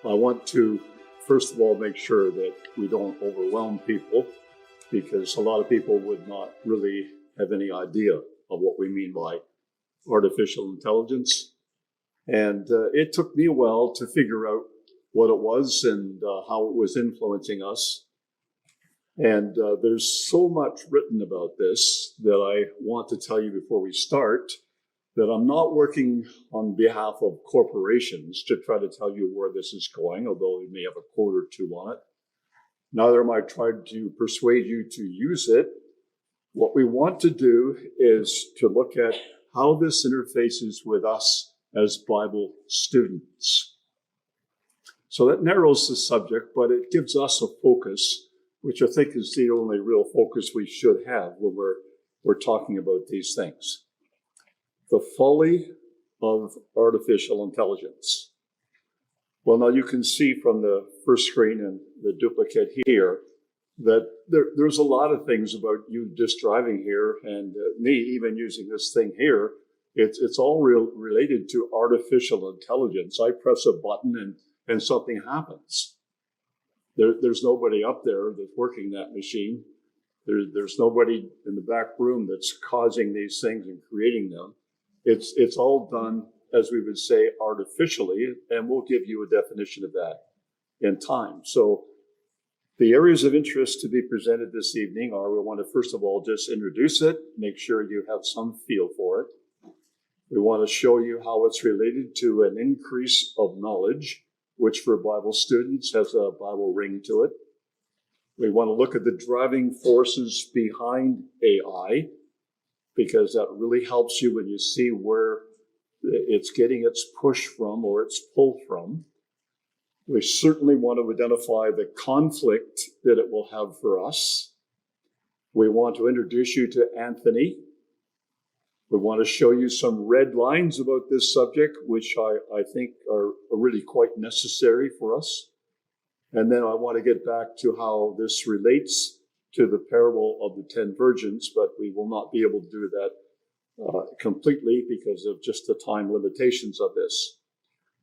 I want to, first of all, make sure that we don't overwhelm people, because a lot of people would not really have any idea of what we mean by artificial intelligence. And it took me a while to figure out what it was and how it was influencing us. And there's so much written about this that I want to tell you before we start that I'm not working on behalf of corporations to try to tell you where this is going, although we may have a quote or two on it. Neither am I trying to persuade you to use it. What we want to do is to look at how this interfaces with us as Bible students. So that narrows the subject, but it gives us a focus, which I think is the only real focus we should have when we're talking about these things. The folly of artificial intelligence. Well, now you can see from the first screen and the duplicate here that there's a lot of things about you just driving here and me even using this thing here. It's all related to artificial intelligence. I press a button and something happens. There's nobody up there that's working that machine. There's nobody in the back room that's causing these things and creating them. It's all done, as we would say, artificially, and we'll give you a definition of that in time. So the areas of interest to be presented this evening are, we want to first of all just introduce it, make sure you have some feel for it. We want to show you how it's related to an increase of knowledge, which for Bible students has a Bible ring to it. We want to look at the driving forces behind AI, because that really helps you when you see where it's getting its push from or its pull from. We certainly want to identify the conflict that it will have for us. We want to introduce you to Anthony. We want to show you some red lines about this subject, which I think are really quite necessary for us. And then I want to get back to how this relates to the parable of the 10 virgins, but we will not be able to do that completely because of just the time limitations of this.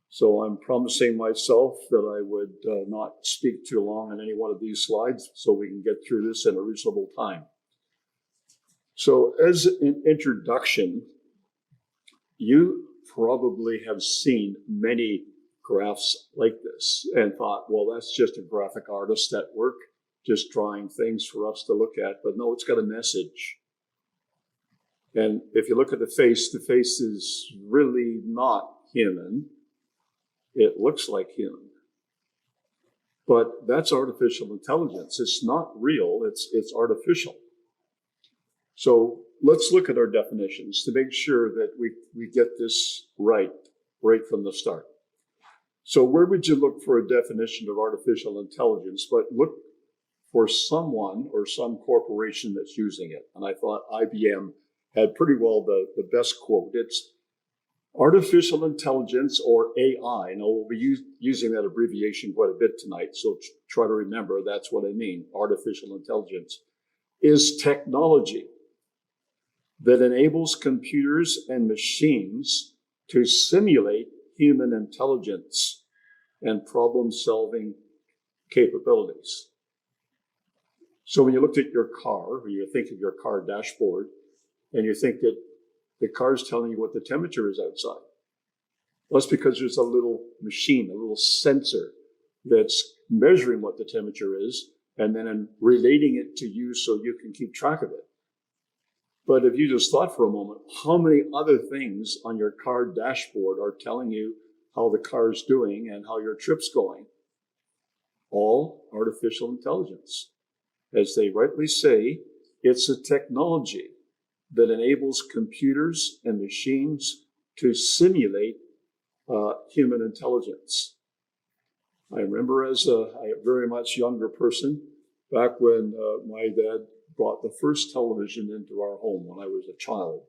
So I'm promising myself that I would not speak too long on any one of these slides so we can get through this in a reasonable time. So as an introduction, you probably have seen many graphs like this and thought, well, that's just a graphic artist at work, just drawing things for us to look at. But no, it's got a message. And if you look at the face is really not human. It looks like human. But that's artificial intelligence. It's not real, it's artificial. So let's look at our definitions to make sure that we get this right from the start. So where would you look for a definition of artificial intelligence? But look for someone or some corporation that's using it. And I thought IBM had pretty well the best quote. It's artificial intelligence, or AI. Now, we'll be using that abbreviation quite a bit tonight, so try to remember that's what I mean. Artificial intelligence is technology that enables computers and machines to simulate human intelligence and problem-solving capabilities. So when you looked at your car, or you think of your car dashboard, and you think that the car's telling you what the temperature is outside, well, that's because there's a little machine, a little sensor that's measuring what the temperature is and then relating it to you so you can keep track of it. But if you just thought for a moment, how many other things on your car dashboard are telling you how the car's doing and how your trip's going? All artificial intelligence. As they rightly say, it's a technology that enables computers and machines to simulate human intelligence. I remember as a very much younger person, back when my dad brought the first television into our home when I was a child.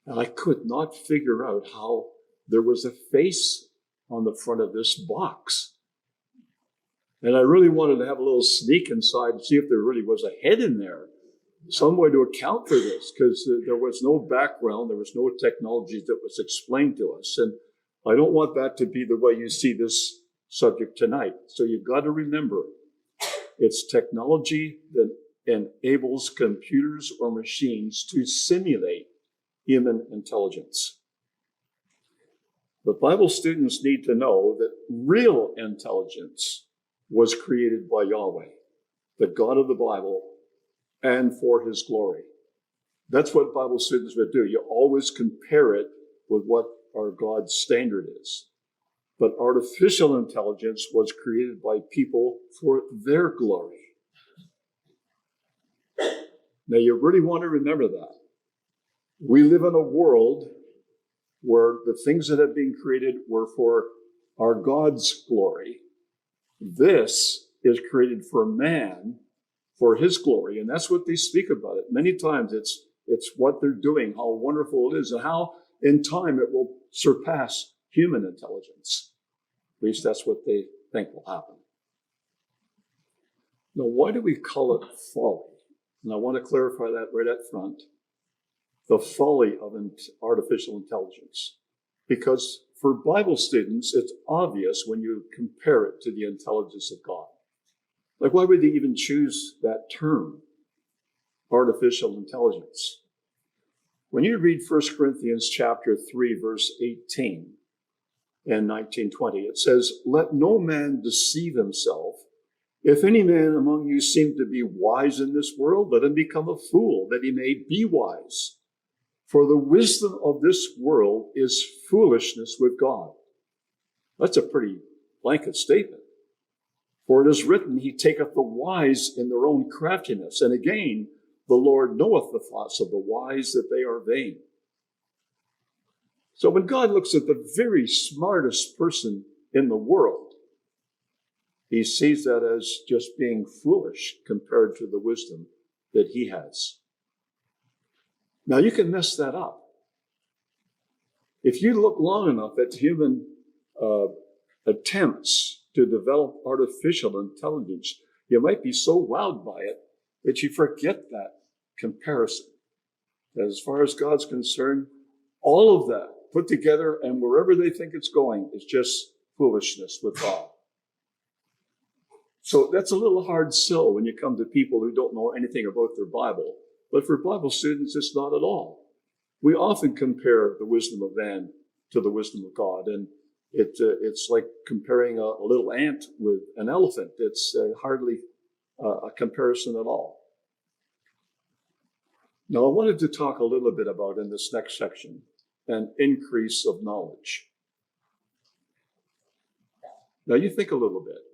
And I could not figure out how there was a face on the front of this box. And I really wanted to have a little sneak inside and see if there really was a head in there, some way to account for this, because there was no background, there was no technology that was explained to us. And I don't want that to be the way you see this subject tonight. So you've got to remember, it's technology that enables computers or machines to simulate human intelligence. But Bible students need to know that real intelligence was created by Yahweh, the God of the Bible, and for his glory. That's what Bible students would do. You always compare it with what our God's standard is. But artificial intelligence was created by people for their glory. Now, you really want to remember that. We live in a world where the things that have been created were for our God's glory. This is created for man, for his glory, and that's what they speak about it. Many times it's what they're doing, how wonderful it is, and how in time it will surpass human intelligence. At least that's what they think will happen. Now, why do we call it folly? And I want to clarify that right up front. The folly of artificial intelligence. Because for Bible students, it's obvious when you compare it to the intelligence of God. Like, why would they even choose that term, artificial intelligence? When you read 1 Corinthians chapter 3, verse 18 and 19-20, it says, "Let no man deceive himself. If any man among you seem to be wise in this world, let him become a fool, that he may be wise. For the wisdom of this world is foolishness with God." That's a pretty blanket statement. For it is written, "He taketh the wise in their own craftiness. And again, the Lord knoweth the thoughts of the wise, that they are vain." So when God looks at the very smartest person in the world, he sees that as just being foolish compared to the wisdom that he has. Now, you can mess that up. If you look long enough at human attempts to develop artificial intelligence, you might be so wowed by it that you forget that comparison. That as far as God's concerned, all of that put together and wherever they think it's going is just foolishness with God. So that's a little hard sell when you come to people who don't know anything about their Bible. But for Bible students, it's not at all. We often compare the wisdom of man to the wisdom of God, and it's like comparing a little ant with an elephant. It's hardly a comparison at all. Now, I wanted to talk a little bit about, in this next section, an increase of knowledge. Now, you think a little bit,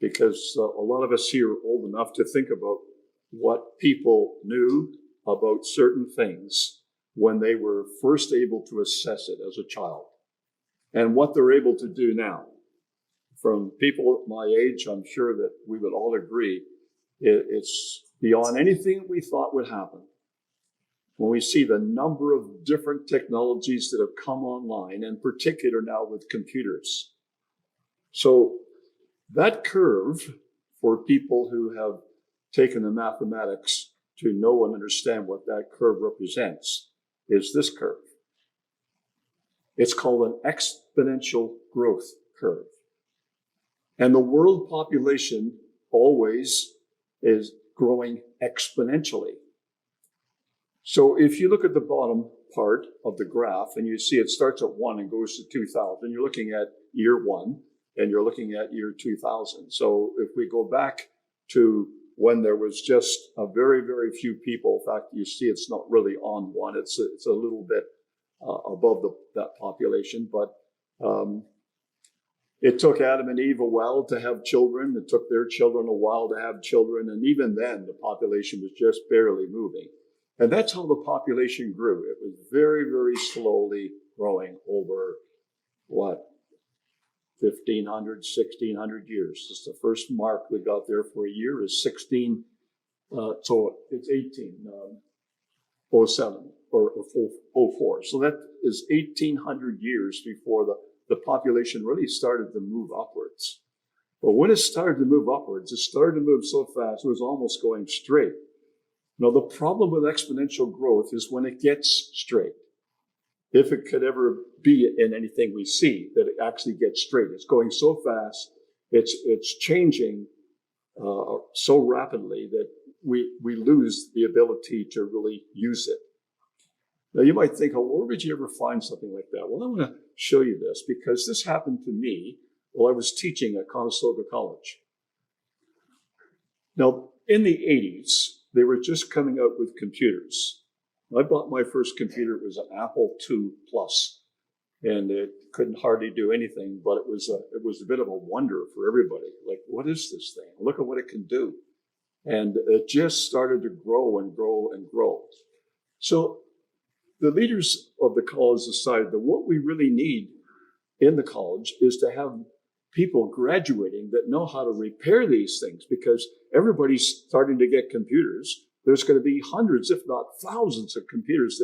because a lot of us here are old enough to think about what people knew about certain things when they were first able to assess it as a child, and what they're able to do now. From people my age, I'm sure that we would all agree it's beyond anything we thought would happen. When we see the number of different technologies that have come online, in particular now with computers. So that curve, for people who have taken the mathematics to know and understand what that curve represents, is this curve. It's called an exponential growth curve. And the world population always is growing exponentially. So if you look at the bottom part of the graph and you see it starts at 1 and goes to 2000, you're looking at year 1 and you're looking at year 2000. So if we go back to when there was just a very, very few people, in fact, you see it's not really on 1, it's a little bit above that population, but it took Adam and Eve a while to have children. It took their children a while to have children. And even then, the population was just barely moving. And that's how the population grew. It was very, very slowly growing over, 1,500, 1,600 years. Just the first mark we got there for a year is 16, so it's 1807 or 04. So that is 1,800 years before the population really started to move upwards. But when it started to move upwards, it started to move so fast, it was almost going straight. Now, the problem with exponential growth is when it gets straight. if it could ever be in anything we see, that it actually gets straight. It's going so fast, it's changing so rapidly that we lose the ability to really use it. Now you might think, oh, where would you ever find something like that? Well, I want to show you this because this happened to me while I was teaching at Conestoga College. Now, in the 80s, they were just coming out with computers. I bought my first computer. It was an Apple II Plus, and it couldn't hardly do anything, but it was a bit of a wonder for everybody. Like, what is this thing? Look at what it can do. And it just started to grow and grow and grow. So the leaders of the college decided that what we really need in the college is to have people graduating that know how to repair these things, because everybody's starting to get computers. There's going to be hundreds, if not thousands, of computers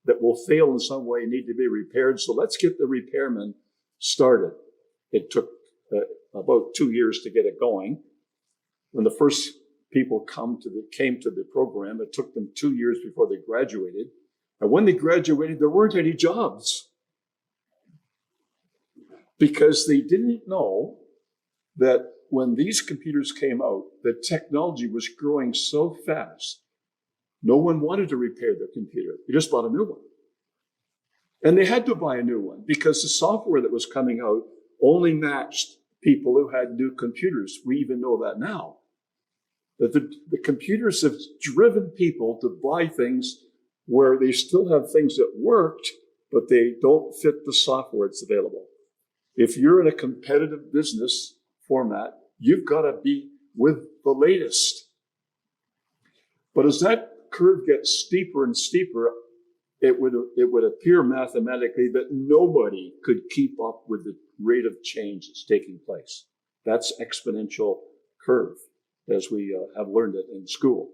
that will fail in some way and need to be repaired. So let's get the repairmen started. It took about 2 years to get it going. When the first people came to the program, it took them 2 years before they graduated. And when they graduated, there weren't any jobs because they didn't know that when these computers came out, the technology was growing so fast, no one wanted to repair their computer. They just bought a new one. And they had to buy a new one because the software that was coming out only matched people who had new computers. We even know that now. That the computers have driven people to buy things where they still have things that worked, but they don't fit the software that's available. If you're in a competitive business format, you've got to be with the latest. But as that curve gets steeper and steeper, it would appear mathematically that nobody could keep up with the rate of change that's taking place. That's exponential curve, as we have learned it in school.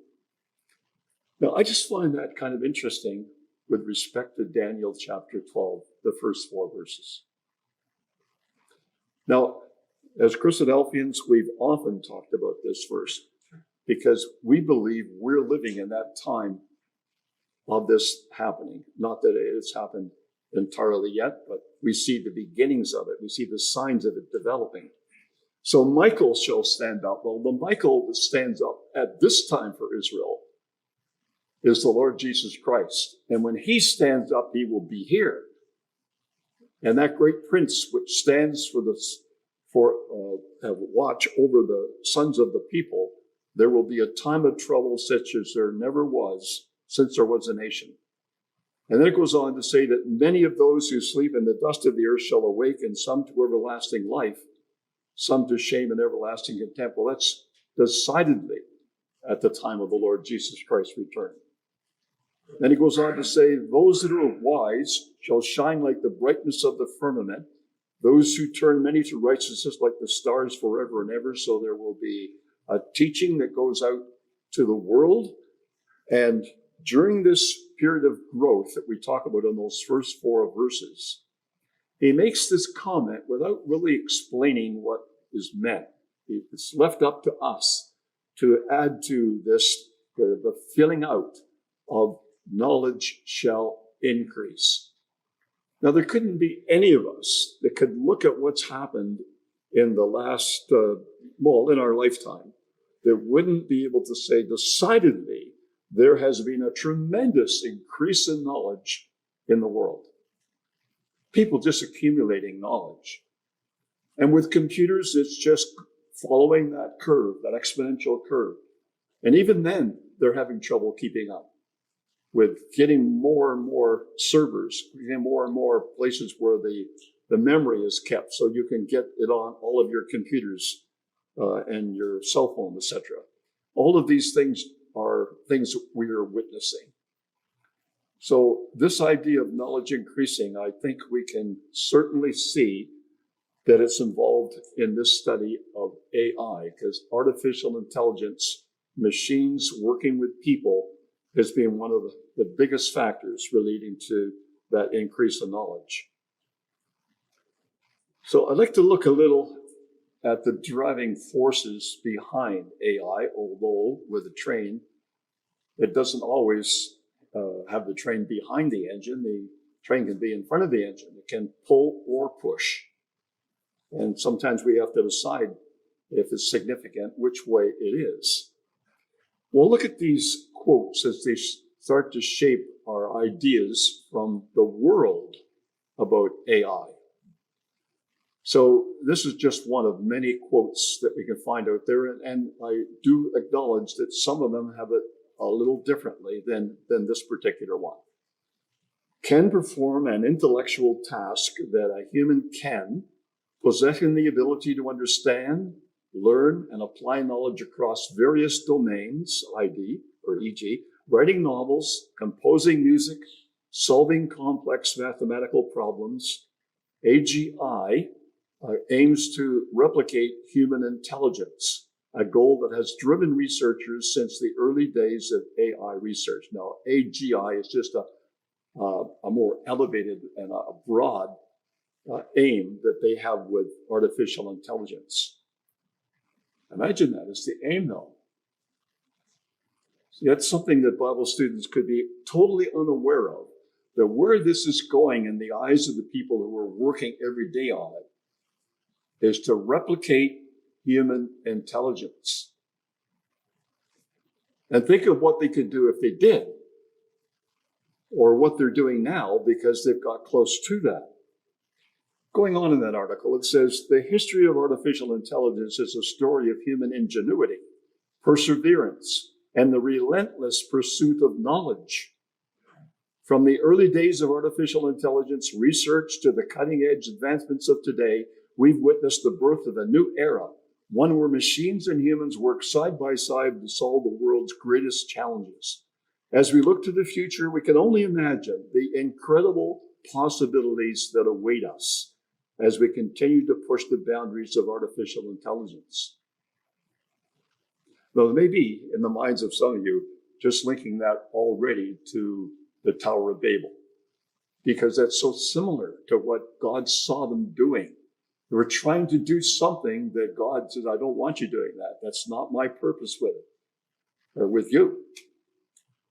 Now, I just find that kind of interesting with respect to Daniel chapter 12, the first 4 verses. Now, as Christadelphians, we've often talked about this verse because we believe we're living in that time of this happening. Not that it has happened entirely yet, but we see the beginnings of it. We see the signs of it developing. So Michael shall stand up. Well, the Michael that stands up at this time for Israel is the Lord Jesus Christ. And when he stands up, he will be here. And that great prince, which stands for watch over the sons of the people, there will be a time of trouble such as there never was since there was a nation. And then it goes on to say that many of those who sleep in the dust of the earth shall awaken, some to everlasting life, some to shame and everlasting contempt. Well, that's decidedly at the time of the Lord Jesus Christ's return. Then he goes on to say, those that are wise shall shine like the brightness of the firmament, those who turn many to righteousness like the stars forever and ever. So there will be a teaching that goes out to the world. And during this period of growth that we talk about in those first 4 verses, he makes this comment without really explaining what is meant. It's left up to us to add to this, the filling out of knowledge shall increase. Now, there couldn't be any of us that could look at what's happened in the last, in our lifetime, that wouldn't be able to say decidedly there has been a tremendous increase in knowledge in the world. People just accumulating knowledge. And with computers, it's just following that curve, that exponential curve. And even then, they're having trouble keeping up with getting more and more servers, getting more and more places where the memory is kept so you can get it on all of your computers and your cell phone, etc. All of these things are things we are witnessing. So this idea of knowledge increasing, I think we can certainly see that it's involved in this study of AI, because artificial intelligence, machines working with people, has been one of the biggest factors relating to that increase in knowledge. So I'd like to look a little at the driving forces behind AI, although with a train, it doesn't always have the train behind the engine. The train can be in front of the engine. It can pull or push. And sometimes we have to decide if it's significant, which way it is. Well, look at these quotes as they start to shape our ideas from the world about AI. So this is just one of many quotes that we can find out there, and I do acknowledge that some of them have it a little differently than this particular one. Can perform an intellectual task that a human can, possessing the ability to understand, learn, and apply knowledge across various domains, e.g., writing novels, composing music, solving complex mathematical problems. AGI aims to replicate human intelligence, a goal that has driven researchers since the early days of AI research. Now, AGI is just a more elevated and a broad aim that they have with artificial intelligence. Imagine that as the aim, though. See, that's something that Bible students could be totally unaware of, that where this is going in the eyes of the people who are working every day on it is to replicate human intelligence. And think of what they could do if they did, or what they're doing now because they've got close to that. Going on in that article, it says, the history of artificial intelligence is a story of human ingenuity, perseverance, and the relentless pursuit of knowledge. From the early days of artificial intelligence research to the cutting-edge advancements of today, we've witnessed the birth of a new era, one where machines and humans work side by side to solve the world's greatest challenges. As we look to the future, we can only imagine the incredible possibilities that await us as we continue to push the boundaries of artificial intelligence. Now, maybe in the minds of some of you, just linking that already to the Tower of Babel, because that's so similar to what God saw them doing. They were trying to do something that God said, I don't want you doing that. That's not my purpose with it, or with you.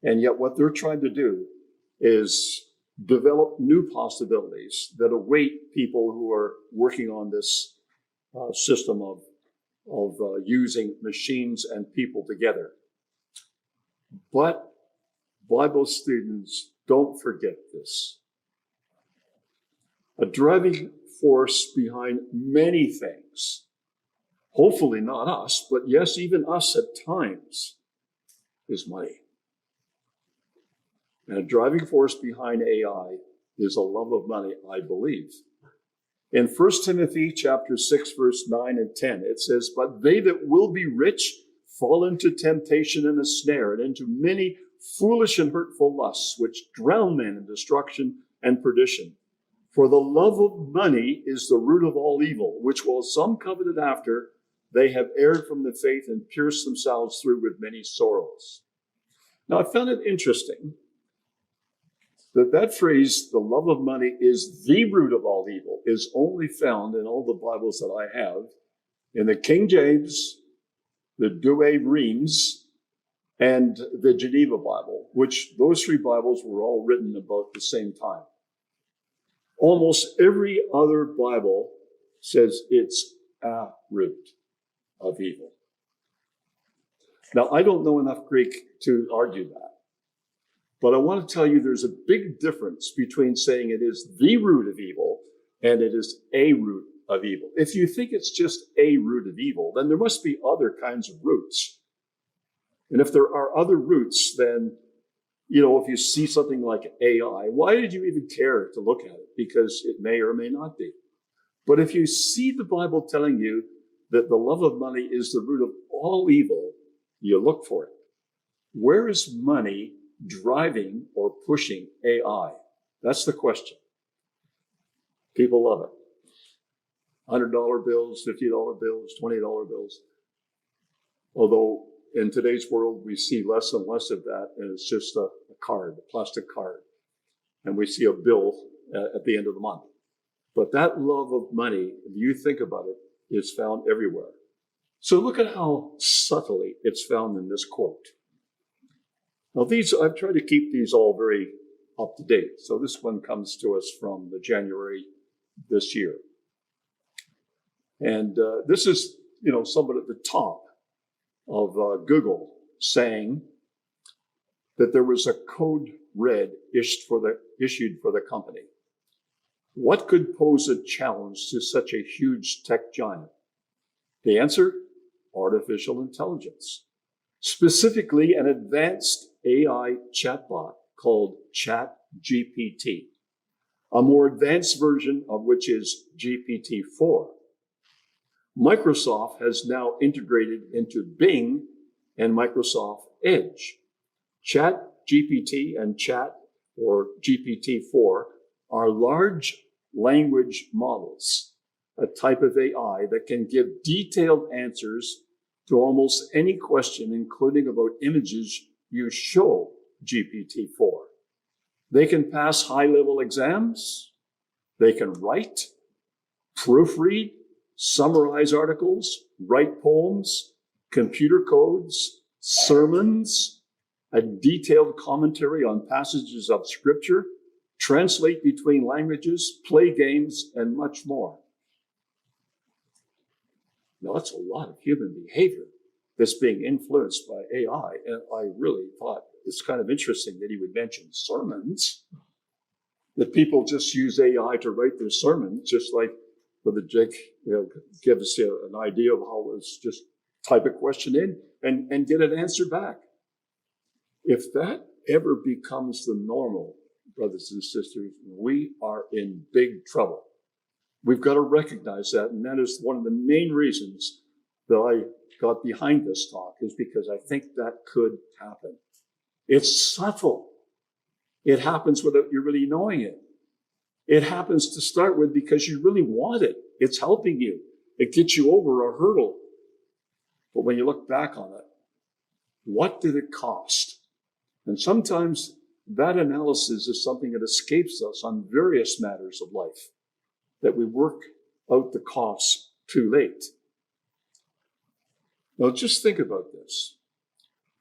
And yet what they're trying to do is develop new possibilities that await people who are working on this system of using machines and people together. But Bible students, don't forget this. A driving force behind many things, hopefully not us, but yes, even us at times, is money. And a driving force behind AI is a love of money, I believe. In 1 Timothy chapter 6, verse 9 and 10, it says, but they that will be rich fall into temptation and a snare, and into many foolish and hurtful lusts, which drown men in destruction and perdition. For the love of money is the root of all evil, which while some coveted after, they have erred from the faith and pierced themselves through with many sorrows. Now, I found it interesting that phrase, the love of money is the root of all evil, is only found in all the Bibles that I have, in the King James, the Douay Rheims, and the Geneva Bible, which those three Bibles were all written about the same time. Almost every other Bible says it's a root of evil. Now, I don't know enough Greek to argue that. But I want to tell you there's a big difference between saying it is the root of evil and it is a root of evil. If you think it's just a root of evil, then there must be other kinds of roots. And if there are other roots, then, if you see something like AI, why did you even care to look at it? Because it may or may not be. But if you see the Bible telling you that the love of money is the root of all evil, you look for it. Where is money driving or pushing AI? That's the question. People love it. $100 bills, $50 bills, $20 bills. Although in today's world, we see less and less of that, and it's just a card, a plastic card. And we see a bill at the end of the month. But that love of money, if you think about it, is found everywhere. So look at how subtly it's found in this quote. Now I've tried to keep these all very up to date. So this one comes to us from the January this year. And this is, someone at the top of Google saying that there was a code red issued for the company. What could pose a challenge to such a huge tech giant? The answer, artificial intelligence. Specifically, an advanced AI chatbot called ChatGPT, a more advanced version of which is GPT-4. Microsoft has now integrated into Bing and Microsoft Edge. ChatGPT and Chat, or GPT-4, are large language models, a type of AI that can give detailed answers to almost any question, including about images you show GPT-4. They can pass high-level exams. They can write, proofread, summarize articles, write poems, computer codes, sermons, a detailed commentary on passages of scripture, translate between languages, play games, and much more. Now, that's a lot of human behavior that's being influenced by AI. And I really thought it's kind of interesting that he would mention sermons, that people just use AI to write their sermons, just like Brother Jake give us an idea of how it's just type a question in and get an answer back. If that ever becomes the normal, brothers and sisters, we are in big trouble. We've got to recognize that, and that is one of the main reasons that I got behind this talk, is because I think that could happen. It's subtle. It happens without you really knowing it. It happens to start with because you really want it. It's helping you. It gets you over a hurdle. But when you look back on it, what did it cost? And sometimes that analysis is something that escapes us on various matters of life, that we work out the costs too late. Now, just think about this.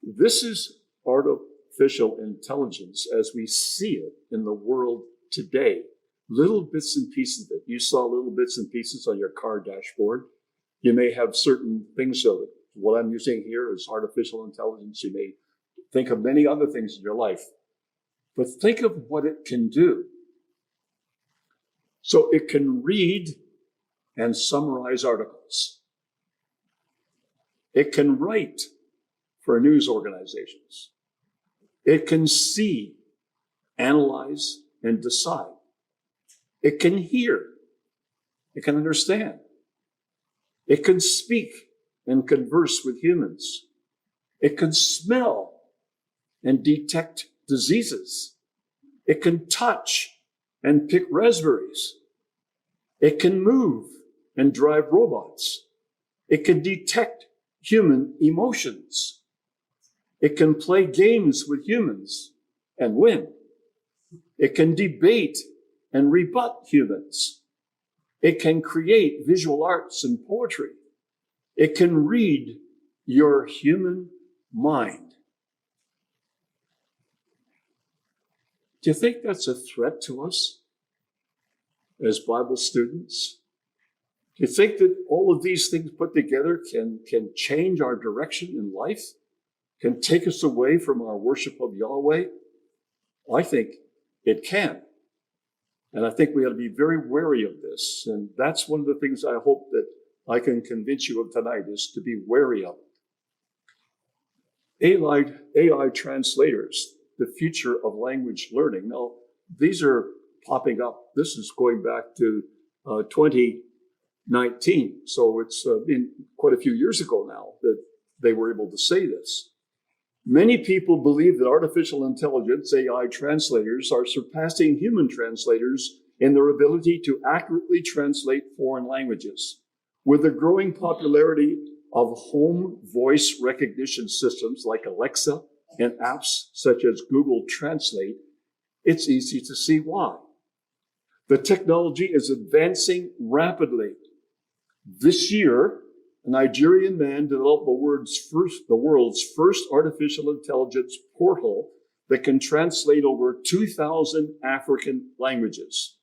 This is artificial intelligence as we see it in the world today. Little bits and pieces of it. You saw little bits and pieces on your car dashboard. You may have certain things of it. What I'm using here is artificial intelligence. You may think of many other things in your life. But think of what it can do. So it can read and summarize articles. It can write for news organizations. It can see, analyze, and decide. It can hear. It can understand. It can speak and converse with humans. It can smell and detect diseases. It can touch and pick raspberries. It can move and drive robots. It can detect human emotions. It can play games with humans and win. It can debate and rebut humans. It can create visual arts and poetry. It can read your human mind. Do you think that's a threat to us as Bible students? Do you think that all of these things put together can change our direction in life? Can take us away from our worship of Yahweh? I think it can. And I think we ought to be very wary of this. And that's one of the things I hope that I can convince you of tonight, is to be wary of it. AI translators, the future of language learning. Now, these are popping up. This is going back to 2019. So it's been quite a few years ago now that they were able to say this. Many people believe that artificial intelligence, AI translators, are surpassing human translators in their ability to accurately translate foreign languages. With the growing popularity of home voice recognition systems like Alexa and apps such as Google Translate, it's easy to see why. The technology is advancing rapidly. This year, a Nigerian man developed the world's first artificial intelligence portal that can translate over 2,000 African languages.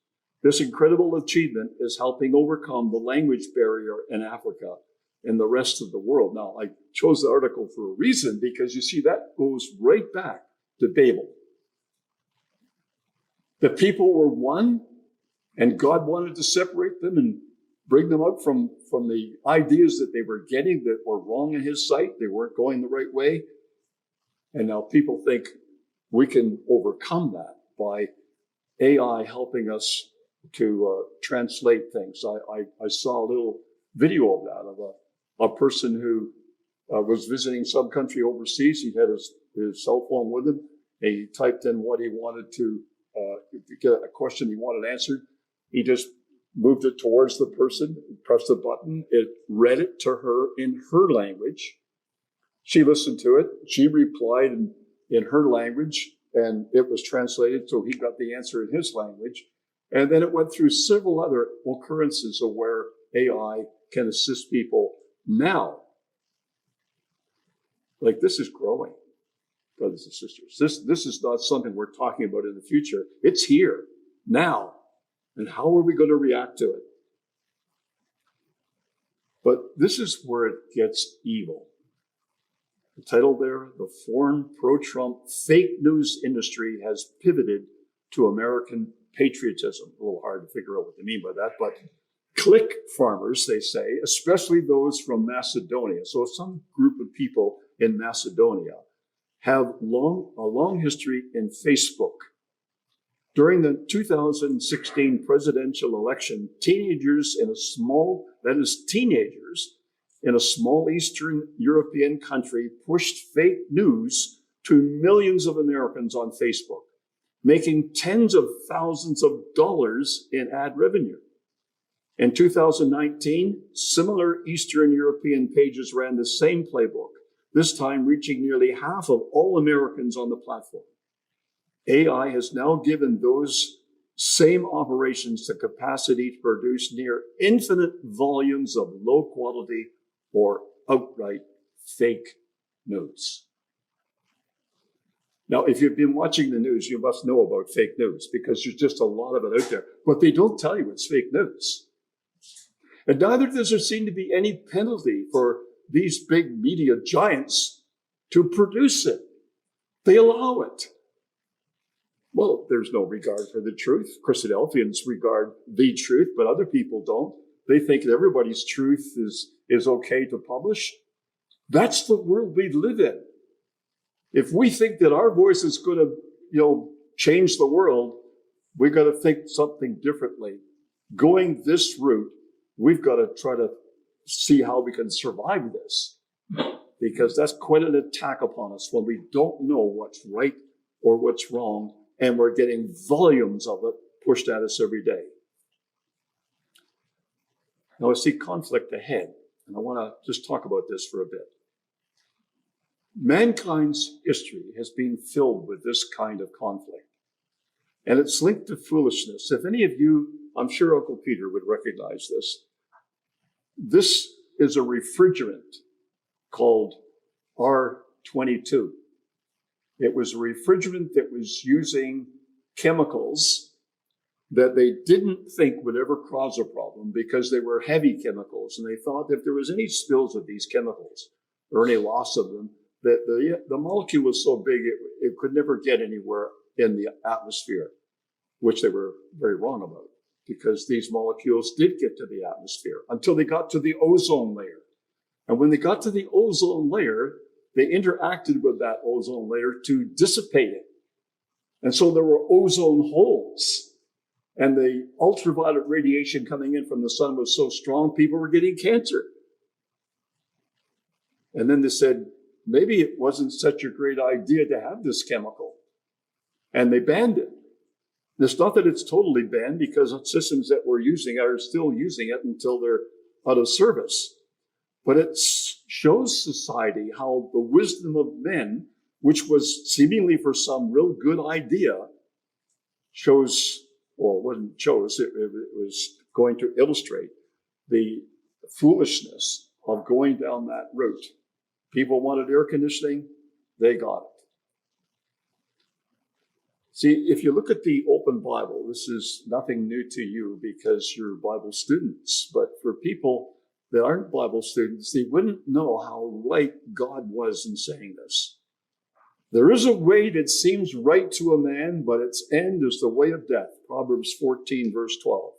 This incredible achievement is helping overcome the language barrier in Africa and the rest of the world. Now, I chose the article for a reason, because you see that goes right back to Babel. The people were one, and God wanted to separate them and bring them out from the ideas that they were getting that were wrong in his sight. They weren't going the right way. And now people think we can overcome that by AI helping us to translate things. I saw a little video of that, of a person who was visiting some country overseas. He had his cell phone with him. He typed in what he wanted to get a question he wanted answered. He just moved it towards the person, pressed the button. It read it to her in her language. She listened to it. She replied in her language, and it was translated, so he got the answer in his language. And then it went through several other occurrences of where AI can assist people now. Like, this is growing, brothers and sisters. This is not something we're talking about in the future. It's here, now. And how are we going to react to it? But this is where it gets evil. The title there, the foreign pro-Trump fake news industry has pivoted to American patriotism. A little hard to figure out what they mean by that, but click farmers, they say, especially those from Macedonia. So some group of people in Macedonia have a long history in Facebook. During the 2016 presidential election, teenagers in a small Eastern European country pushed fake news to millions of Americans on Facebook, making tens of thousands of dollars in ad revenue. In 2019, similar Eastern European pages ran the same playbook, this time reaching nearly half of all Americans on the platform. AI has now given those same operations the capacity to produce near infinite volumes of low quality or outright fake news. Now, if you've been watching the news, you must know about fake news, because there's just a lot of it out there. But they don't tell you it's fake news. And neither does there seem to be any penalty for these big media giants to produce it. They allow it. Well, there's no regard for the truth. Christadelphians regard the truth, but other people don't. They think that everybody's truth is okay to publish. That's the world we live in. If we think that our voice is going to, change the world, we've got to think something differently. Going this route, we've got to try to see how we can survive this, because that's quite an attack upon us when we don't know what's right or what's wrong, and we're getting volumes of it pushed at us every day. Now I see conflict ahead, and I want to just talk about this for a bit. Mankind's history has been filled with this kind of conflict, and it's linked to foolishness. If any of you, I'm sure Uncle Peter would recognize this. This is a refrigerant called R22. It was a refrigerant that was using chemicals that they didn't think would ever cause a problem, because they were heavy chemicals. And they thought if there was any spills of these chemicals or any loss of them, that the molecule was so big it could never get anywhere in the atmosphere, which they were very wrong about, because these molecules did get to the atmosphere until they got to the ozone layer. And when they got to the ozone layer, they interacted with that ozone layer to dissipate it. And so there were ozone holes. And the ultraviolet radiation coming in from the sun was so strong, people were getting cancer. And then they said, maybe it wasn't such a great idea to have this chemical. And they banned it. It's not that it's totally banned, because systems that we're using are still using it until they're out of service. But it shows society how the wisdom of men, which was seemingly for some real good idea, it was going to illustrate the foolishness of going down that route. People wanted air conditioning, they got it. See, if you look at the open Bible, this is nothing new to you because you're Bible students. But for people that aren't Bible students, they wouldn't know how right God was in saying this. There is a way that seems right to a man, but its end is the way of death. Proverbs 14, verse 12.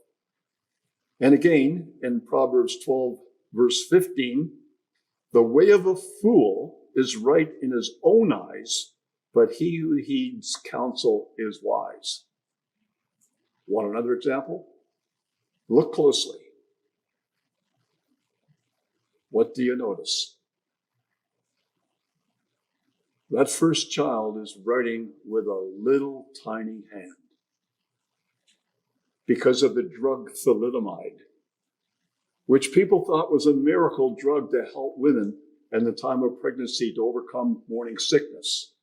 And again, in Proverbs 12, verse 15, the way of a fool is right in his own eyes, but he who heeds counsel is wise. Want another example? Look closely. What do you notice? That first child is writing with a little tiny hand because of the drug thalidomide, which people thought was a miracle drug to help women in the time of pregnancy to overcome morning sickness,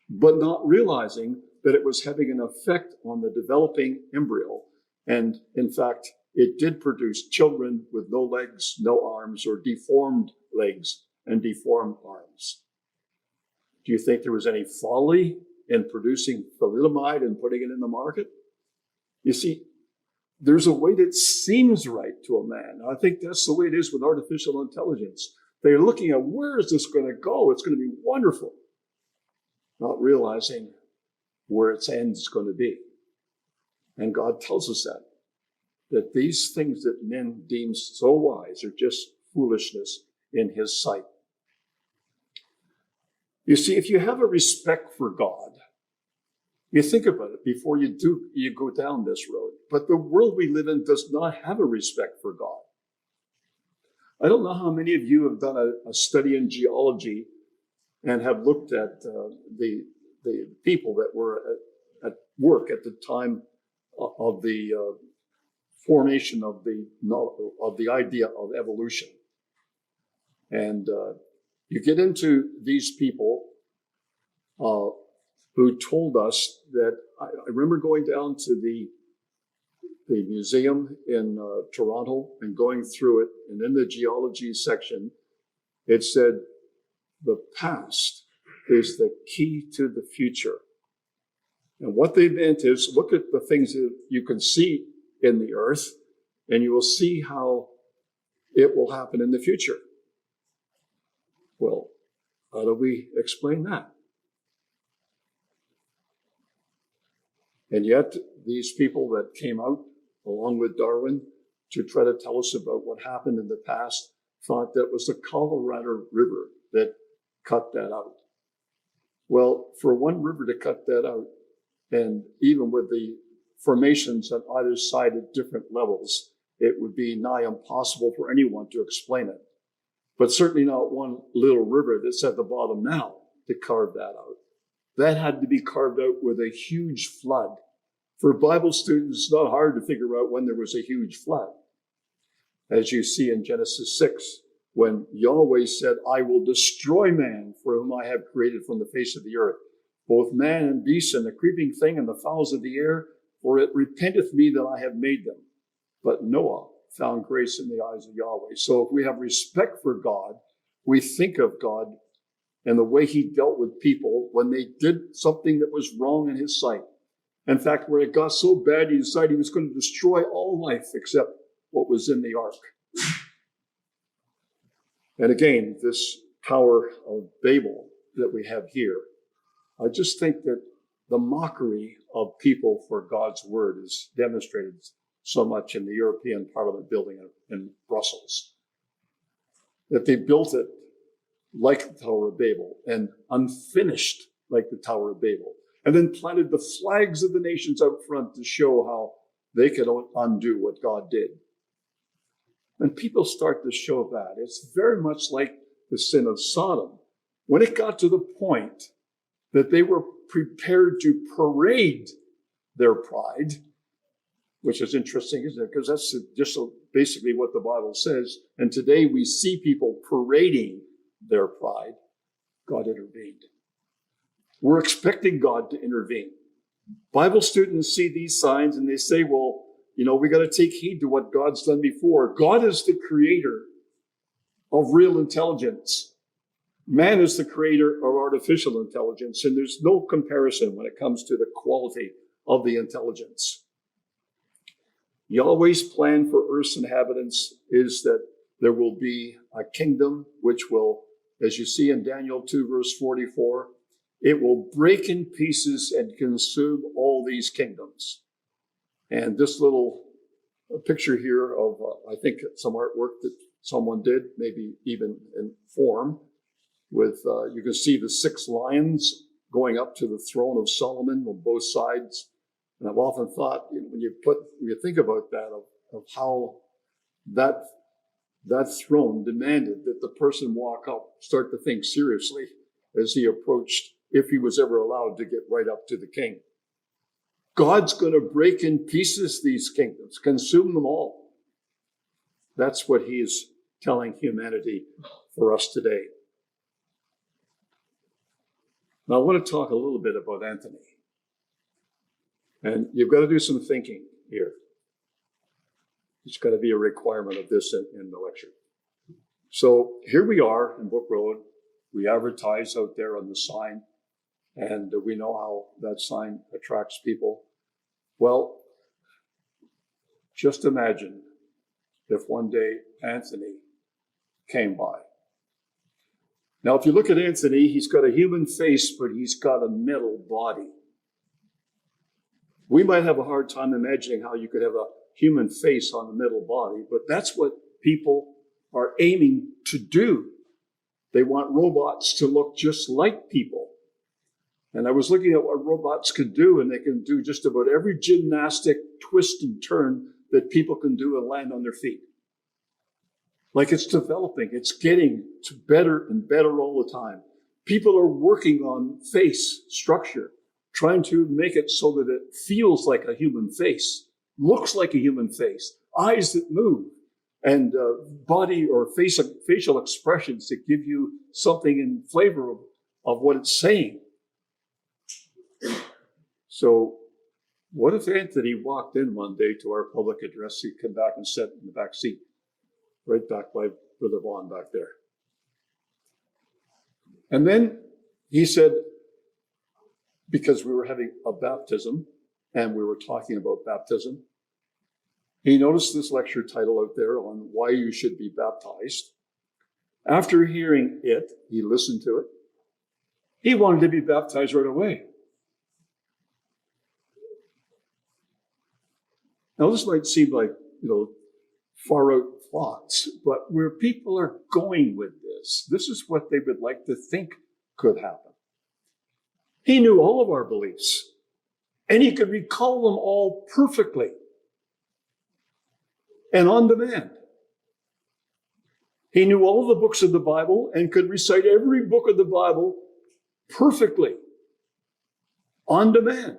but not realizing that it was having an effect on the developing embryo. And in fact, it did produce children with no legs, no arms, or deformed legs and deformed arms. Do you think there was any folly in producing thalidomide and putting it in the market? You see, there's a way that seems right to a man. I think that's the way it is with artificial intelligence. They're looking at, where is this going to go? It's going to be wonderful. Not realizing where its end is going to be. And God tells us that these things that men deem so wise are just foolishness in his sight. You see, if you have a respect for God, you think about it before you go down this road. But the world we live in does not have a respect for God. I don't know how many of you have done a study in geology and have looked at the people that were at work at the time of the formation of the idea of evolution. And you get into these people who told us that, I remember going down to the museum in Toronto and going through it, and in the geology section, it said, the past is the key to the future. And what they meant is, look at the things that you can see in the earth, and you will see how it will happen in the future. Well, how do we explain that? And yet, these people that came out, along with Darwin, to try to tell us about what happened in the past, thought that was the Colorado River that cut that out. Well, for one river to cut that out, and even with the formations on either side at different levels, it would be nigh impossible for anyone to explain it. But certainly not one little river that's at the bottom now to carve that out. That had to be carved out with a huge flood. For Bible students, it's not hard to figure out when there was a huge flood. As you see in Genesis 6, when Yahweh said, I will destroy man for whom I have created from the face of the earth, both man and beast and the creeping thing and the fowls of the air, for it repenteth me that I have made them. But Noah found grace in the eyes of Yahweh. So if we have respect for God, we think of God and the way he dealt with people when they did something that was wrong in his sight. In fact, where it got so bad, he decided he was going to destroy all life except what was in the ark. And again, this Tower of Babel that we have here, I just think that the mockery of people for God's word is demonstrated so much in the European Parliament building in Brussels, that they built it like the Tower of Babel and unfinished like the Tower of Babel, and then planted the flags of the nations out front to show how they could undo what God did. And people start to show that. It's very much like the sin of Sodom. When it got to the point that they were prepared to parade their pride, which is interesting, isn't it? Because that's just basically what the Bible says. And today we see people parading their pride. God intervened. We're expecting God to intervene. Bible students see these signs and they say, well, we got to take heed to what God's done before. God is the creator of real intelligence. Man is the creator of artificial intelligence, and there's no comparison when it comes to the quality of the intelligence. Yahweh's plan for Earth's inhabitants is that there will be a kingdom which will, as you see in Daniel 2, verse 44, it will break in pieces and consume all these kingdoms. And this little picture here of, I think, some artwork that someone did, maybe even in form, with, you can see the 6 lions going up to the throne of Solomon on both sides. And I've often thought, when you think about that, of how that throne demanded that the person walk up, start to think seriously as he approached, if he was ever allowed to get right up to the king. God's going to break in pieces these kingdoms, consume them all. That's what he is telling humanity for us today. Now, I want to talk a little bit about Anthony. And you've got to do some thinking here. It's got to be a requirement of this in the lecture. So here we are in Book Road. We advertise out there on the sign, and we know how that sign attracts people. Well, just imagine if one day Anthony came by. Now, if you look at Anthony, he's got a human face, but he's got a metal body. We might have a hard time imagining how you could have a human face on a metal body, but that's what people are aiming to do. They want robots to look just like people. And I was looking at what robots could do, and they can do just about every gymnastic twist and turn that people can do and land on their feet. Like, it's developing, it's getting to better and better all the time. People are working on face structure, trying to make it so that it feels like a human face, looks like a human face, eyes that move, and body or facial expressions that give you something in flavor of what it's saying. So what if Anthony walked in one day to our public address? He'd come back and sit in the back seat, right back by Brother Vaughn back there. And then he said, because we were having a baptism and we were talking about baptism, he noticed this lecture title out there on why you should be baptized. After hearing it, he listened to it. He wanted to be baptized right away. Now, this might seem like, far out thoughts, but where people are going with this is what they would like to think could happen. He knew all of our beliefs, and he could recall them all perfectly and on demand. He knew all the books of the Bible and could recite every book of the Bible perfectly on demand.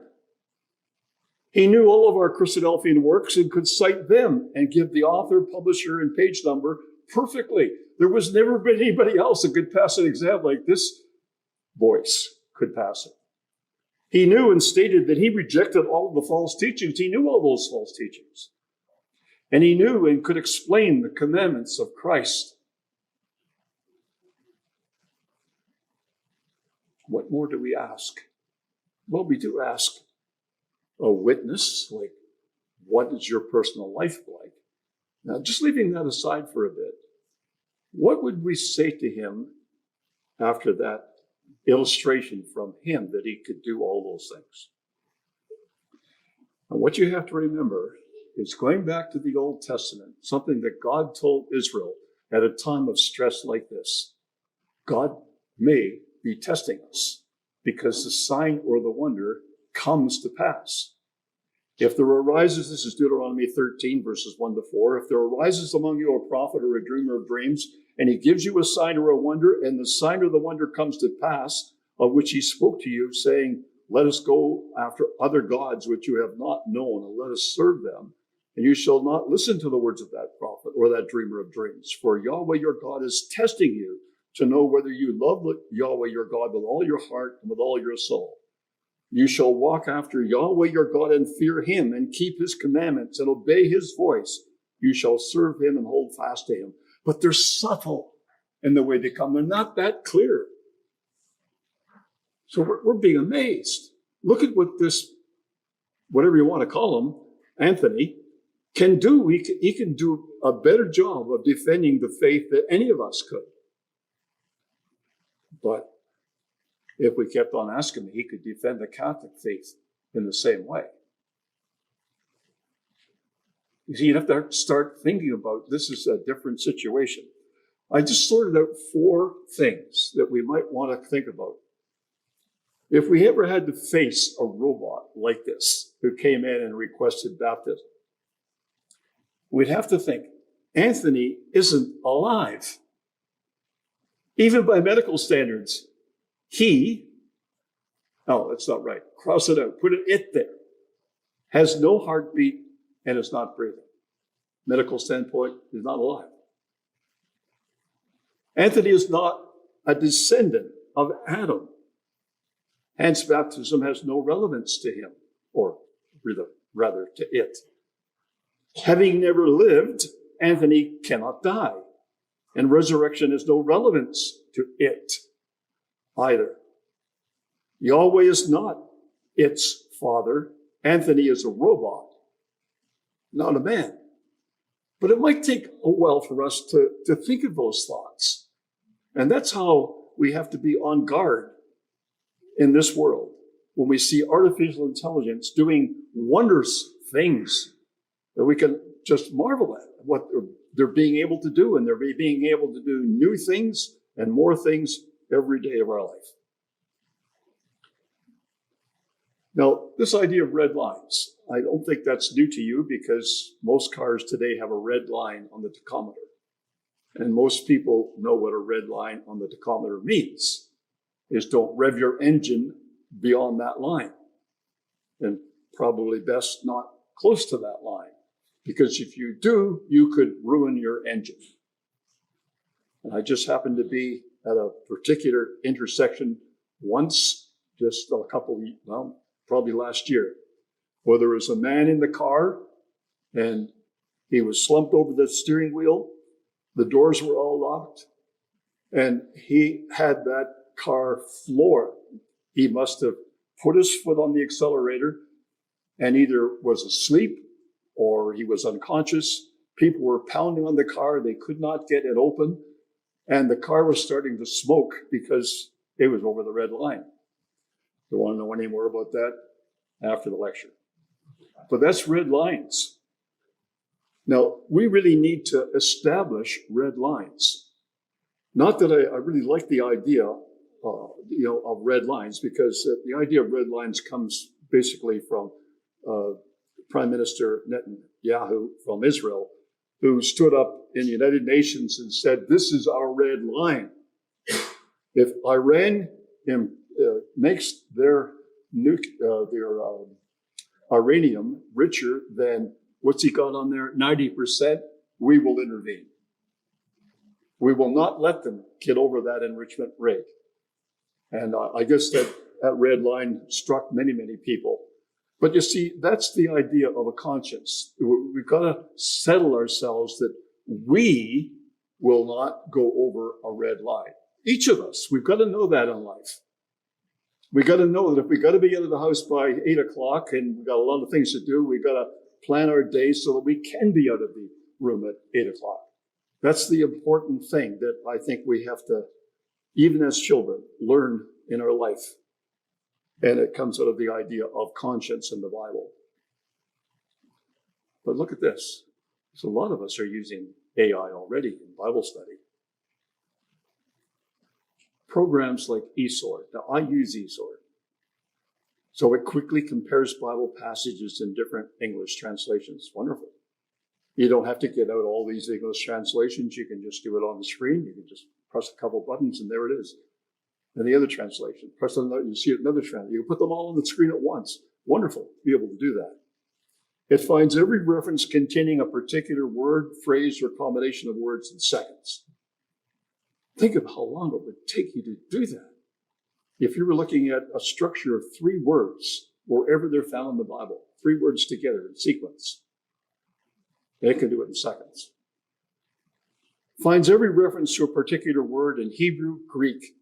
He knew all of our Christadelphian works and could cite them and give the author, publisher, and page number perfectly. There was never been anybody else that could pass an exam like this voice could pass it. He knew and stated that he rejected all of the false teachings. He knew all those false teachings. And he knew and could explain the commandments of Christ. What more do we ask? Well, we do ask a witness, like, what is your personal life like? Now, just leaving that aside for a bit, what would we say to him after that illustration from him that he could do all those things? And what you have to remember is, going back to the Old Testament, something that God told Israel at a time of stress like this. God may be testing us because the sign or the wonder comes to pass. If there arises, this is Deuteronomy 13, verses 1 to 4, if there arises among you a prophet or a dreamer of dreams, and he gives you a sign or a wonder, and the sign or the wonder comes to pass, of which he spoke to you, saying, let us go after other gods which you have not known, and let us serve them. And you shall not listen to the words of that prophet or that dreamer of dreams. For Yahweh your God is testing you to know whether you love Yahweh your God with all your heart and with all your soul. You shall walk after Yahweh your God and fear him and keep his commandments and obey his voice. You shall serve him and hold fast to him. But they're subtle. and the way they come. They're not that clear. So we're being amazed. Look at what this, whatever you want to call him, Anthony, can do. He can do a better job of defending the faith than any of us could. But if we kept on asking him, he could defend the Catholic faith in the same way. You see, you have to start thinking about this is a different situation. I just sorted out 4 things that we might want to think about. If we ever had to face a robot like this who came in and requested baptism, we'd have to think, Anthony isn't alive. Even by medical standards, that's not right. Cross it out. Put it there. Has no heartbeat and is not breathing. Medical standpoint, is not alive. Anthony is not a descendant of Adam. Hence, baptism has no relevance to him, or rather to it. Having never lived, Anthony cannot die, and resurrection has no relevance to it either. Yahweh is not its father. Anthony is a robot, not a man. But it might take a while for us to think of those thoughts. And that's how we have to be on guard in this world when we see artificial intelligence doing wondrous things that we can just marvel at what they're being able to do, and they're being able to do new things and more things every day of our life. Now, this idea of red lines, I don't think that's new to you because most cars today have a red line on the tachometer. And most people know what a red line on the tachometer means, is don't rev your engine beyond that line. And probably best not close to that line, because if you do, you could ruin your engine. And I just happened to be at a particular intersection once, just probably last year, where there was a man in the car and he was slumped over the steering wheel. The doors were all locked and he had that car floored. He must have put his foot on the accelerator and either was asleep or he was unconscious. People were pounding on the car. They could not get it open. And the car was starting to smoke because it was over the red line. Don't want to know any more about that after the lecture. But that's red lines. Now, we really need to establish red lines. Not that I really like the idea, of red lines, because the idea of red lines comes basically from Prime Minister Netanyahu from Israel, who stood up in the United Nations and said, "This is our red line. If Iran makes their uranium richer than what's he got on there, 90%, we will intervene. We will not let them get over that enrichment rate." And I guess that red line struck many, many people. But you see, that's the idea of a conscience. We've got to settle ourselves that we will not go over a red line. Each of us, we've got to know that in life. We got to know that if we got to be out of the house by 8 o'clock and we've got a lot of things to do, we got to plan our day so that we can be out of the room at 8 o'clock. That's the important thing that I think we have to, even as children, learn in our life. And it comes out of the idea of conscience in the Bible. But look at this. So a lot of us are using AI already in Bible study. Programs like eSword. Now, I use eSword. So it quickly compares Bible passages in different English translations. Wonderful. You don't have to get out all these English translations. You can just do it on the screen. You can just press a couple buttons and there it is. And the other translation, press another, you see another translation. You can put them all on the screen at once. Wonderful to be able to do that. It finds every reference containing a particular word, phrase, or combination of words in seconds. Think of how long it would take you to do that. If you were looking at a structure of 3 words, wherever they're found in the Bible, 3 words together in sequence, it can do it in seconds. finds every reference to a particular word in Hebrew, Greek,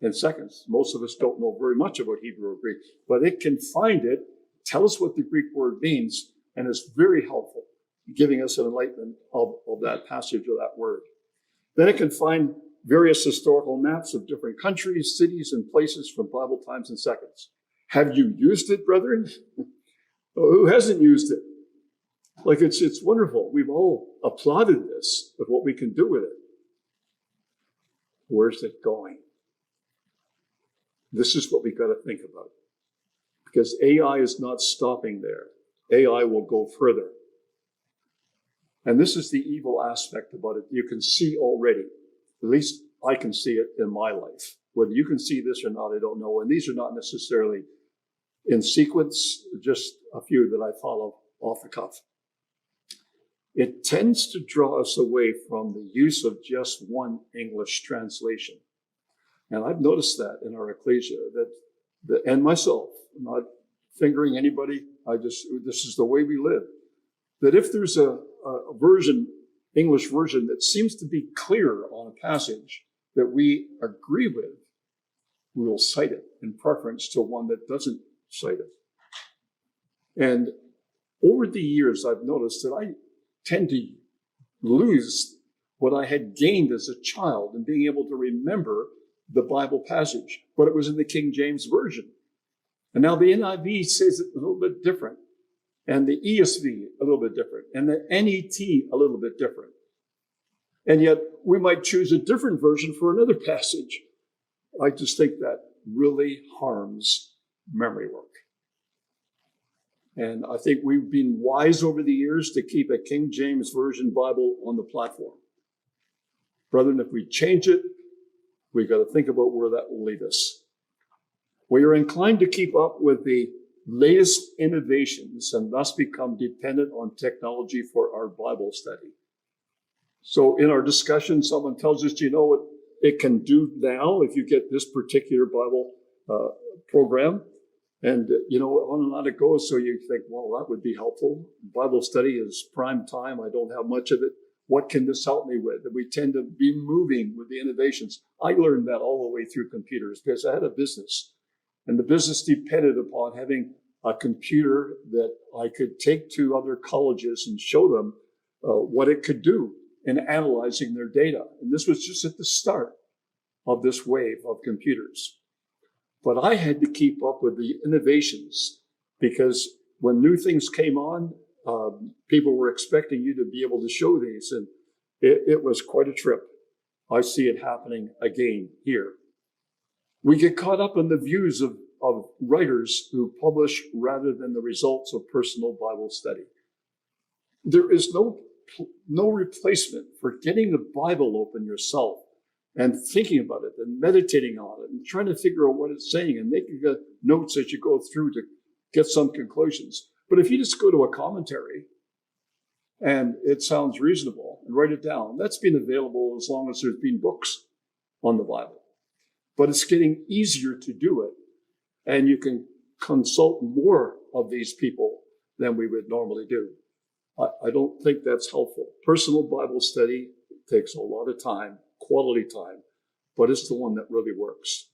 in seconds. Most of us don't know very much about Hebrew or Greek, but it can find it, tell us what the Greek word means, and it's very helpful, giving us an enlightenment of that passage or that word. Then it can find various historical maps of different countries, cities, and places from Bible times in seconds. Have you used it, brethren? Who hasn't used it? Like, it's wonderful. We've all applauded this, but what we can do with it. Where's it going? This is what we got to think about. Because AI is not stopping there. AI will go further. And this is the evil aspect about it. You can see already, at least I can see it in my life. Whether you can see this or not, I don't know. And these are not necessarily in sequence, just a few that I follow off the cuff. It tends to draw us away from the use of just one English translation. And I've noticed that in our ecclesia, and myself, I'm not fingering anybody, this is the way we live. That if there's a version, English version, that seems to be clear on a passage that we agree with, we will cite it in preference to one that doesn't cite it. And over the years, I've noticed that I tend to lose what I had gained as a child in being able to remember the Bible passage, but it was in the King James Version. And now the NIV says it a little bit different, and the ESV a little bit different, and the NET a little bit different. And yet we might choose a different version for another passage. I just think that really harms memory work. And I think we've been wise over the years to keep a King James Version Bible on the platform. Brethren, if we change it, we've got to think about where that will lead us. We are inclined to keep up with the latest innovations and thus become dependent on technology for our Bible study. So in our discussion, someone tells us, you know what it can do now if you get this particular Bible program? And, on and on it goes. So you think, well, that would be helpful. Bible study is prime time. I don't have much of it. What can this help me with? And we tend to be moving with the innovations. I learned that all the way through computers because I had a business. And the business depended upon having a computer that I could take to other colleges and show them what it could do in analyzing their data. And this was just at the start of this wave of computers. But I had to keep up with the innovations because when new things came on, people were expecting you to be able to show these. And it was quite a trip. I see it happening again here. We get caught up in the views of writers who publish rather than the results of personal Bible study. There is no replacement for getting the Bible open yourself and thinking about it and meditating on it and trying to figure out what it's saying and making notes as you go through to get some conclusions. But if you just go to a commentary and it sounds reasonable and write it down, that's been available as long as there's been books on the Bible. But it's getting easier to do it. And you can consult more of these people than we would normally do. I don't think that's helpful. Personal Bible study takes a lot of time, quality time, but it's the one that really works.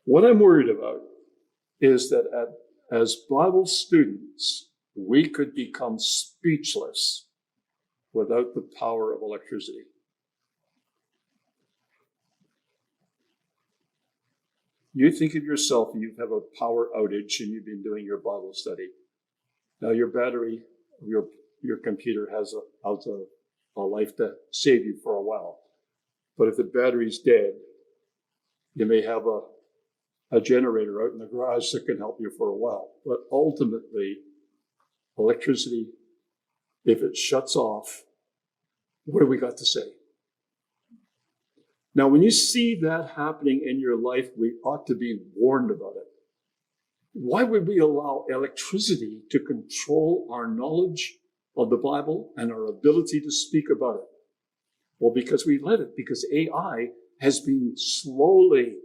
What I'm worried about is that as Bible students, we could become speechless without the power of electricity. You think of yourself and you have a power outage and you've been doing your Bible study. Now your battery, your computer has a life to save you for a while. But if the battery's dead, you may have a generator out in the garage that can help you for a while. But ultimately, electricity, if it shuts off, what do we got to say? Now, when you see that happening in your life, we ought to be warned about it. Why would we allow electricity to control our knowledge of the Bible and our ability to speak about it? Well, because we let it, because AI has been slowly,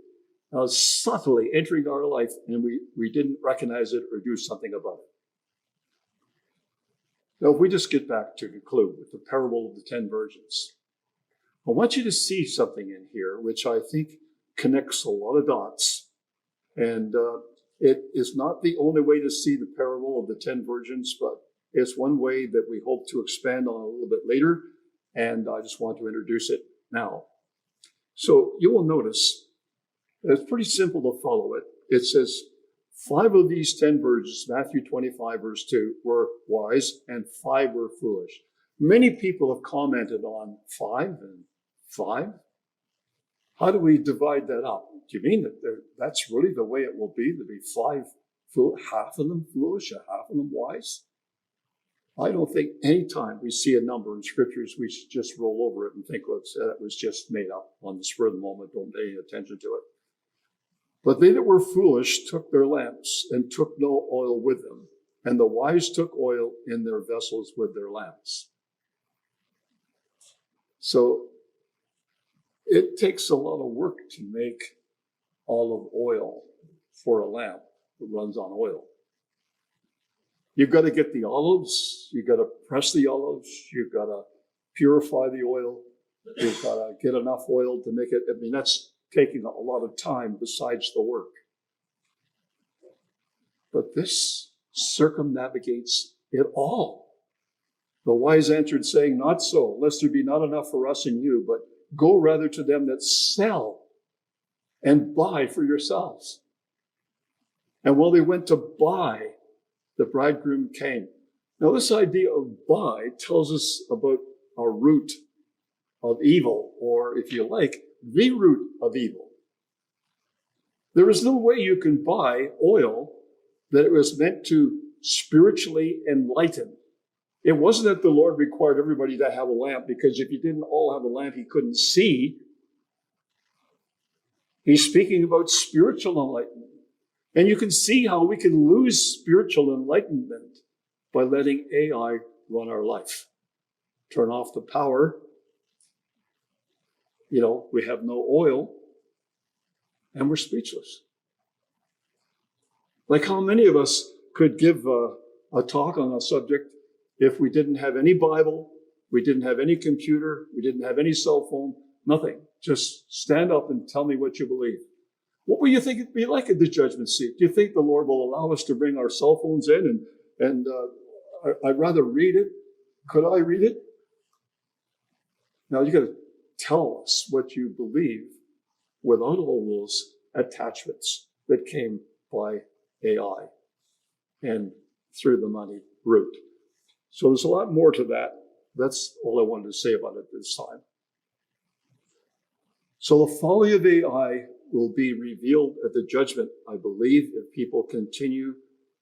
subtly entering our life, and we didn't recognize it or do something about it. Now, if we just get back to conclude with the parable of the 10 virgins, I want you to see something in here which I think connects a lot of dots. And it is not the only way to see the parable of the 10 virgins, but it's one way that we hope to expand on a little bit later. And I just want to introduce it now. So you will notice it's pretty simple to follow it. It says, 5 of these 10 virgins, Matthew 25, verse 2, were wise and 5 were foolish. Many people have commented on 5 and 5. How do we divide that up? Do you mean that that's really the way it will be? There'll be 5, half of them foolish and half of them wise? I don't think any time we see a number in scriptures, we should just roll over it and think, well, that was just made up on the spur of the moment. Don't pay any attention to it. But they that were foolish took their lamps and took no oil with them. And the wise took oil in their vessels with their lamps. So it takes a lot of work to make olive oil for a lamp that runs on oil. You've got to get the olives. You've got to press the olives. You've got to purify the oil. You've got to get enough oil to make it. I mean, that's taking a lot of time besides the work. But this circumnavigates it all. The wise answered, saying, not so, lest there be not enough for us and you, but go rather to them that sell and buy for yourselves. And while they went to buy, the bridegroom came. Now, this idea of buy tells us about our root of evil, or if you like, the root of evil. There is no way you can buy oil that it was meant to spiritually enlighten. It wasn't that the Lord required everybody to have a lamp, because if you didn't all have a lamp, he couldn't see. He's speaking about spiritual enlightenment. And you can see how we can lose spiritual enlightenment by letting AI run our life. Turn off the power. We have no oil, and we're speechless. Like, how many of us could give a talk on a subject if we didn't have any Bible, we didn't have any computer, we didn't have any cell phone, nothing. Just stand up and tell me what you believe. What will you think it'd be like at the judgment seat? Do you think the Lord will allow us to bring our cell phones in and I'd rather read it? Could I read it? Now you got to tell us what you believe without all those attachments that came by AI and through the money route. So there's a lot more to that. That's all I wanted to say about it this time. So the folly of AI will be revealed at the judgment, I believe, if people continue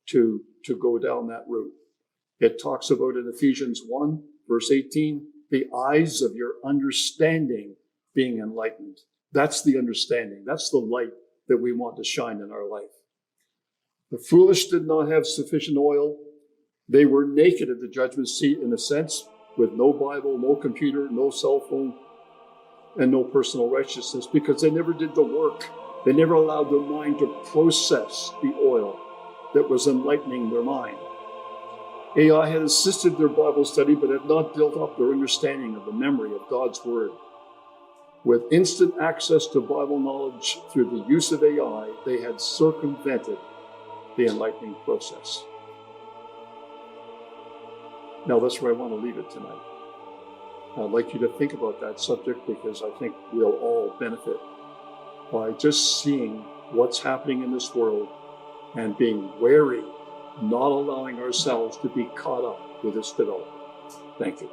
to go down that route. It talks about in Ephesians 1, verse 18, the eyes of your understanding being enlightened. That's the understanding. That's the light that we want to shine in our life. The foolish did not have sufficient oil. They were naked at the judgment seat, in a sense, with no Bible, no computer, no cell phone, and no personal righteousness, because they never did the work. They never allowed their mind to process the oil that was enlightening their mind. AI had assisted their Bible study, but had not built up their understanding of the memory of God's Word. With instant access to Bible knowledge through the use of AI, they had circumvented the enlightening process. Now, that's where I want to leave it tonight. I'd like you to think about that subject, because I think we'll all benefit by just seeing what's happening in this world and being wary, not allowing ourselves to be caught up with its development. Thank you.